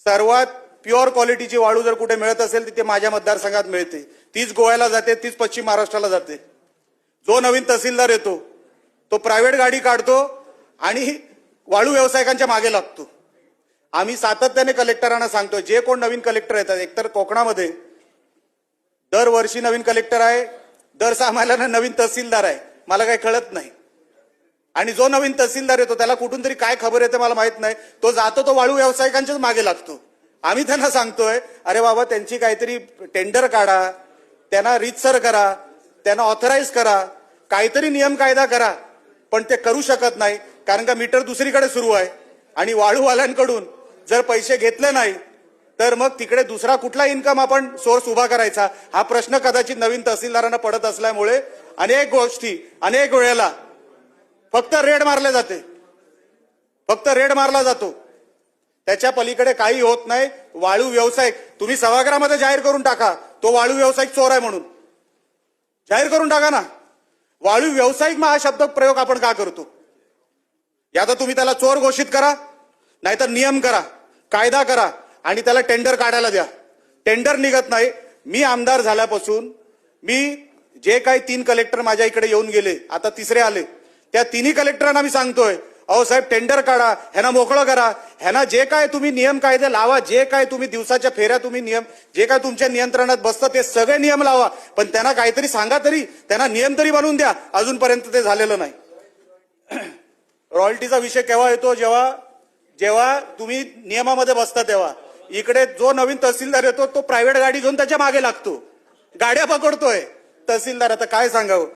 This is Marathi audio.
सर्वात प्युअर क्वालिटीची वाळू जर कुठे मिळत असेल तिथे माझ्या मतदारसंघात मिळते, तीच गोव्याला जाते, तीच पश्चिम महाराष्ट्राला जाते। जो नवीन तहसीलदार येतो तो प्रायव्हेट गाडी काढतो आणि वाळू व्यावसायिकांच्या मागे लागतो। आम्ही सातत्याने कलेक्टरांना सांगतोय, जे कोण नवीन कलेक्टर येतात, एकतर कोकणामध्ये दरवर्षी नवीन कलेक्टर आहे, दर 6 महिन्यांना नवीन तहसीलदार आहे, मला काही कळत नाही। आणि जो नवीन तहसीलदार येतो त्याला कुठून तरी काय खबर येते मला माहित नाही, तो जातो तो वाळू व्यावसायिकांच्याच मागे लागतो। आम्ही त्यांना सांगतोय, अरे बाबा त्यांची काहीतरी टेंडर काढा, त्यांना रीतसर करा, त्यांना ऑथराईज करा, काहीतरी नियम कायदा करा, पण ते करू शकत नाही कारण का मीटर दुसरीकडे सुरू आहे। आणि वाळूवाल्यांकडून जर पैसे घेतले नाही तर मग तिकडे दुसरा कुठला इन्कम आपण सोर्स उभा करायचा, हा प्रश्न कदाचित नवीन तहसीलदारांना पडत असल्यामुळे अनेक गोष्टी अनेक वेळेला फक्त रेड मारले जाते, फक्त रेड मारला जातो, त्याच्या पलीकडे काही होत नाही। वाळू व्यावसायिक तुम्ही सभागृहामध्ये जाहीर करून टाका, तो वाळू व्यावसायिक चोर आहे म्हणून जाहीर करून टाका ना। वाळू व्यावसायिक हा शब्द प्रयोग आपण का करतो? या तर तुम्ही त्याला चोर घोषित करा, नाहीतर नियम करा, कायदा करा आणि त्याला टेंडर काढायला द्या। टेंडर निघत नाही। मी आमदार झाल्यापासून मी जे काही 3 कलेक्टर माझ्या इकडे येऊन गेले, आता तिसरे आले, त्या 3ही कलेक्टरांना मी सांगतोय, अहो साहेब टेंडर काढा, ह्यांना मोकळं करा, ह्यांना जे काय तुम्ही नियम कायदे लावा, जे काय तुम्ही दिवसाच्या फेऱ्या तुम्ही नियम जे काय तुमच्या नियंत्रणात बसतं ते सगळे नियम लावा, पण त्यांना काहीतरी सांगा तरी, त्यांना नियम तरी बनवून द्या। अजूनपर्यंत ते झालेलं नाही। रॉयल्टीचा विषय केव्हा येतो? जेव्हा तुम्ही नियमामध्ये बसता तेव्हा। इकडे जो नवीन तहसीलदार येतो तो प्रायव्हेट गाडी घेऊन त्याच्या मागे लागतो, गाड्या पकडतोय तहसीलदार। आता काय सांगावं?